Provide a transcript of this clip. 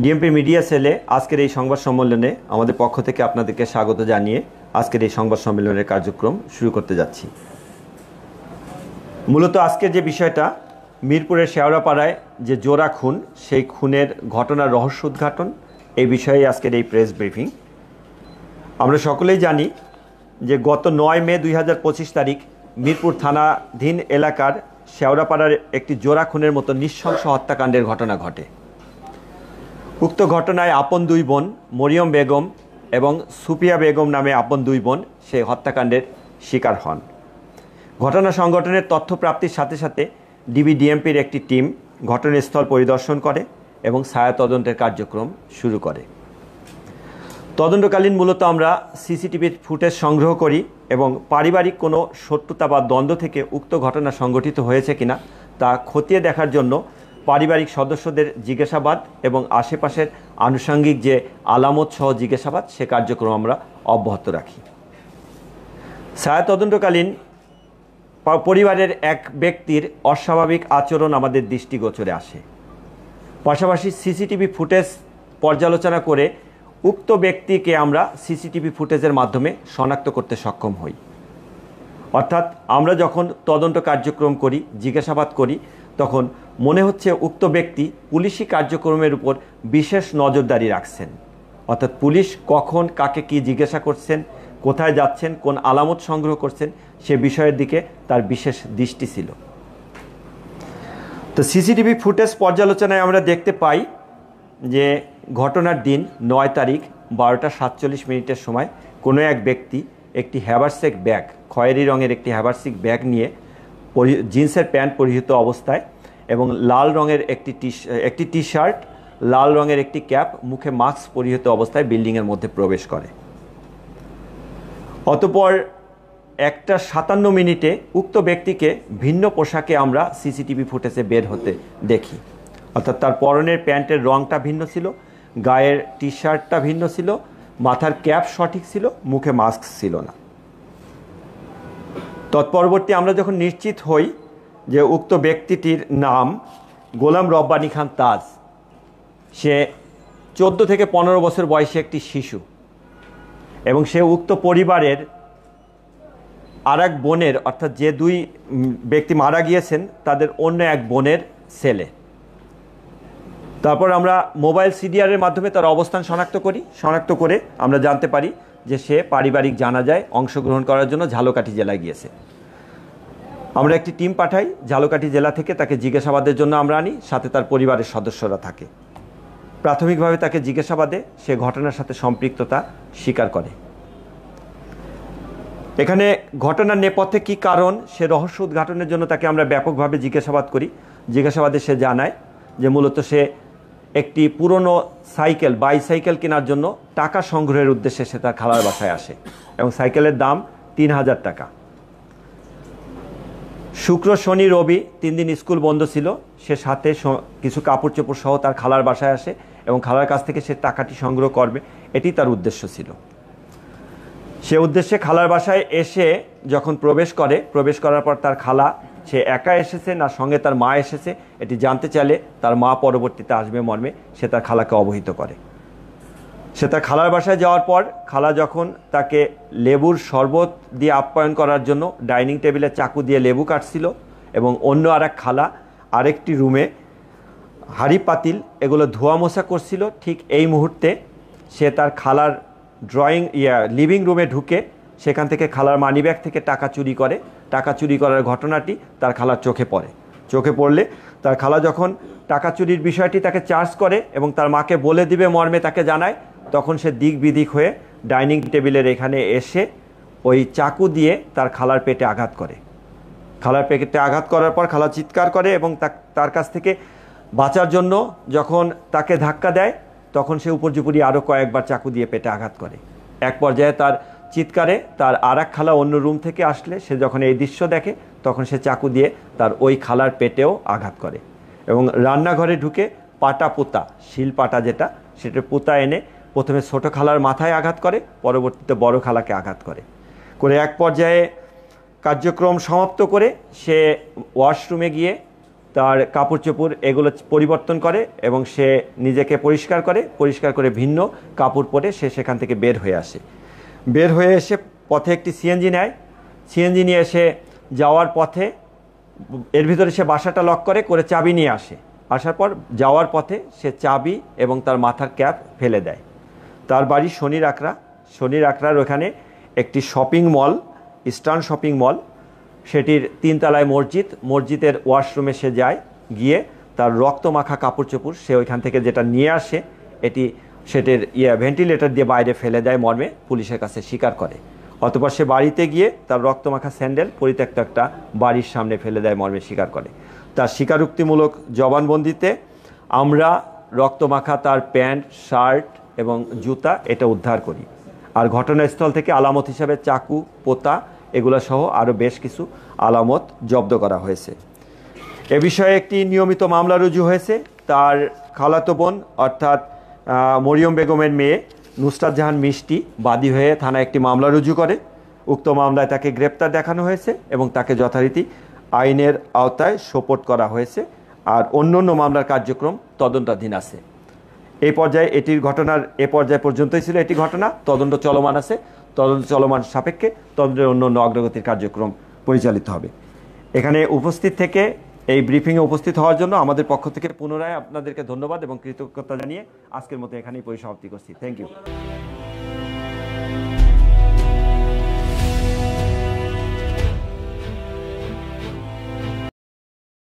DMP media সেলে আজকের এই সংবাদ সম্মেলনে আমাদের পক্ষ থেকে আপনাদেরকে স্বাগত জানিয়ে আজকের এই সংবাদ সম্মেলনের কার্যক্রম শুরু করতে যাচ্ছি। মূলত আজকের যে বিষয়টা, মিরপুরের শেওড়াপাড়ায় যে জোড়া খুন, সেই খুনের ঘটনার রহস্য উদ্ঘাটন, এই বিষয়ে আজকের এই প্রেস ব্রিফিং। আমরা সকলেই জানি যে গত 9 মে 2025 তারিখ মিরপুর থানাধীন এলাকার শেওড়াপাড়ার একটি জোড়া খুনের মতো নৃশংস হত্যাকাণ্ডের ঘটনা ঘটে। উক্ত ঘটনায় আপন দুই বোন মরিয়ম বেগম এবং সুপিয়া বেগম নামে আপন দুই বোন সেই হত্যাকাণ্ডের শিকার হন। ঘটনা সংঘটনের তথ্য প্রাপ্তির সাথে সাথে ডিবিডিএমপির একটি টিম ঘটনাস্থল পরিদর্শন করে এবং ছায়া তদন্তের কার্যক্রম শুরু করে। তদন্তকালীন মূলত আমরা সিসিটিভির ফুটেজ সংগ্রহ করি এবং পারিবারিক কোনো শত্রুতা বা দ্বন্দ্ব থেকে উক্ত ঘটনা সংঘটিত হয়েছে কিনা তা খতিয়ে দেখার জন্য পারিবারিক সদস্যদের জিজ্ঞাসাবাদ এবং আশেপাশের আনুষঙ্গিক যে আলামত সহ জিজ্ঞাসাবাদ, সে কার্যক্রম আমরা অব্যাহত রাখি। ছায়া তদন্তকালীন পরিবারের এক ব্যক্তির অস্বাভাবিক আচরণ আমাদের দৃষ্টিগোচরে আসে। পাশাপাশি সিসিটিভি ফুটেজ পর্যালোচনা করে উক্ত ব্যক্তিকে আমরা সিসিটিভি ফুটেজের মাধ্যমে শনাক্ত করতে সক্ষম হই। অর্থাৎ আমরা যখন তদন্ত কার্যক্রম করি, জিজ্ঞাসাবাদ করি, তখন মনে হচ্ছে উক্ত ব্যক্তি পুলিশি কার্যক্রমের উপর বিশেষ নজরদারি রাখছেন। অর্থাৎ পুলিশ কখন কাকে কি জিজ্ঞাসা করছেন, কোথায় যাচ্ছেন, কোন আলামত সংগ্রহ করছেন, সে বিষয়ের দিকে তার বিশেষ দৃষ্টি ছিল। তো সিসিটিভি ফুটেজ পর্যালোচনায় আমরা দেখতে পাই যে ঘটনার দিন 9 তারিখ 12টা 47 মিনিটের সময় কোনো এক ব্যক্তি একটি হ্যাভারসেক ব্যাগ, খয়েরি রঙের একটি হ্যাভারসেক ব্যাগ নিয়ে জিন্সের প্যান্ট পরিহিত অবস্থায় এবং লাল রঙের একটি টি শার্ট, লাল রঙের একটি ক্যাপ, মুখে মাস্ক পরিহিত অবস্থায় বিল্ডিংয়ের মধ্যে প্রবেশ করে। অতঃপর 1টা 57 মিনিটে উক্ত ব্যক্তিকে ভিন্ন পোশাকে আমরা সিসিটিভি ফুটেজে বের হতে দেখি। অর্থাৎ তার পরনের প্যান্টের রঙটা ভিন্ন ছিল, গায়ের টি শার্টটা ভিন্ন ছিল, মাথার ক্যাপ সঠিক ছিল, মুখে মাস্ক ছিল না। তৎপরবর্তী আমরা যখন নিশ্চিত হই যে উক্ত ব্যক্তিটির নাম গোলাম রব্বানী খান তাজ, সে 14 থেকে 15 বছর বয়সী একটি শিশু এবং সে উক্ত পরিবারের আর এক বোনের, অর্থাৎ যে দুই ব্যক্তি মারা গিয়েছেন তাদের অন্য এক বোনের ছেলে। তারপর আমরা মোবাইল সিডিআরের মাধ্যমে তার অবস্থান শনাক্ত করে আমরা জানতে পারি যে সে পারিবারিক জানাজায় অংশগ্রহণ করার জন্য ঝালকাঠি জেলায় গিয়েছে। আমরা একটি টিম পাঠাই, ঝালকাঠি জেলা থেকে তাকে জিজ্ঞাসাবাদের জন্য আমরা আনি, সাথে তার পরিবারের সদস্যরা থাকে। প্রাথমিকভাবে তাকে জিজ্ঞাসাবাদে সে ঘটনার সাথে সম্পৃক্ততা স্বীকার করে। এখানে ঘটনার নেপথ্যে কী কারণ, সে রহস্য উদ্ঘাটনের জন্য তাকে আমরা ব্যাপকভাবে জিজ্ঞাসাবাদ করি। জিজ্ঞাসাবাদে সে জানায় যে মূলত সে একটি পুরনো বাইসাইকেল কেনার জন্য টাকা সংগ্রহের উদ্দেশ্যে সে তার খালার বাসায় আসে এবং সাইকেলের দাম 3000 টাকা। শুক্র, শনি, রবি 3 দিন স্কুল বন্ধ ছিল। সে সাথে কিছু কাপড় চোপড় সহ তার খালার বাসায় আসে এবং খালার কাছ থেকে সে টাকাটি সংগ্রহ করবে, এটি তার উদ্দেশ্য ছিল। সে উদ্দেশ্যে খালার বাসায় এসে যখন প্রবেশ করার পর তার খালা, সে একা এসেছে না সঙ্গে তার মা এসেছে, এটি জানতে চাইলে তার মা পরবর্তীতে আসবে মর্মে সে তার খালাকে অবহিত করে। সে তার খালার বাসায় যাওয়ার পর খালা যখন তাকে লেবুর শরবত দিয়ে আপ্যায়ন করার জন্য ডাইনিং টেবিলে চাকু দিয়ে লেবু কাটছিল এবং অন্য আরেক খালা আরেকটি রুমে হাঁড়ি পাতিল এগুলো ধোয়া মোছা করছিল, ঠিক এই মুহূর্তে সে তার খালার লিভিং রুমে ঢুকে সেখান থেকে খালার মানিব্যাগ থেকে টাকা চুরি করে। টাকা চুরি করার ঘটনাটি তার খালার চোখে পড়লে তার খালা যখন টাকা চুরির বিষয়টি তাকে চার্জ করে এবং তার মাকে বলে দিবে মর্মে তাকে জানায়, তখন সে দিক বিদিক হয়ে ডাইনিং টেবিলের এখানে এসে ওই চাকু দিয়ে তার খালার পেটে আঘাত করে। খালার পেটে আঘাত করার পর খালা চিৎকার করে এবং তার কাছ থেকে বাঁচার জন্য যখন তাকে ধাক্কা দেয়, তখন সে উপর্যুপরি আরও কয়েকবার চাকু দিয়ে পেটে আঘাত করে। এক পর্যায়ে তার চিৎকারে তার আর এক খালা অন্য রুম থেকে আসলে সে যখন এই দৃশ্য দেখে, তখন সে চাকু দিয়ে তার ওই খালার পেটেও আঘাত করে এবং রান্নাঘরে ঢুকে পোতা শিল পাটা যেটা, সেটা পোতা এনে প্রথমে ছোট খালার মাথায় আঘাত করে, পরবর্তীতে বড় খালাকে আঘাত করে এক পর্যায়ে কার্যক্রম সমাপ্ত করে সে ওয়াশরুমে গিয়ে তার কাপড় চোপড় এগুলো পরিবর্তন করে এবং সে নিজেকে পরিষ্কার করে ভিন্ন কাপড় পরে সে সেখান থেকে বের হয়ে আসে। বের হয়ে এসে পথে একটি সিএনজি নেয়। সিএনজি নিয়ে এসে যাওয়ার পথে এর ভিতরে সে বাসাটা লক করে চাবি নিয়ে আসে। আসার পর যাওয়ার পথে সে চাবি এবং তার মাথার ক্যাপ ফেলে দেয়। তার বাড়ি শনির আখড়ার ওখানে একটি shopping mall, eastern shopping mall, সেটির 3 তলায় মসজিদের ওয়াশরুমে সে যায়। গিয়ে তার রক্তমাখা কাপড় চোপড় সে ওইখান থেকে যেটা নিয়ে আসে সেটির ভেন্টিলেটর দিয়ে বাইরে ফেলে দেয় মর্মে পুলিশের কাছে স্বীকার করে। অতঃপর সে বাড়িতে গিয়ে তার রক্তমাখা স্যান্ডেল পরিত্যক্ত একটা বাড়ির সামনে ফেলে দেয় মর্মে স্বীকার করে। তার স্বীকারোক্তিমূলক জবানবন্দিতে আমরা রক্তমাখা তার প্যান্ট, শার্ট এবং জুতা এটা উদ্ধার করি। আর ঘটনাস্থল থেকে আলামত হিসাবে চাকু, পোতা এগুলো সহ আরও বেশ কিছু আলামত জব্দ করা হয়েছে। এ বিষয়ে একটি নিয়মিত মামলা রুজু হয়েছে। তার খালাতো বোন অর্থাৎ মরিয়ম বেগমের মেয়ে নুসরাত জাহান মিষ্টি বাদী হয়ে থানায় একটি মামলা রুজু করে। উক্ত মামলায় তাকে গ্রেপ্তার দেখানো হয়েছে এবং তাকে যথারীতি আইনের আওতায় সোপর্দ করা হয়েছে। আর অন্য মামলার কার্যক্রম তদন্তাধীন আছে। এই পর্যায়ে এ পর্যায় পর্যন্তই ছিল এটি ঘটনা। তদন্ত চলমান সাপেক্ষে তদন্তের অন্য অগ্রগতির কার্যক্রম পরিচালিত হবে। এখানে উপস্থিত থেকে এই ব্রিফিংয়ে উপস্থিত হওয়ার জন্য আমাদের পক্ষ থেকে পুনরায় আপনাদেরকে ধন্যবাদ এবং কৃতজ্ঞতা জানিয়ে আজকের মতো এখানেই পরিসমাপ্তি করছি। Thank you.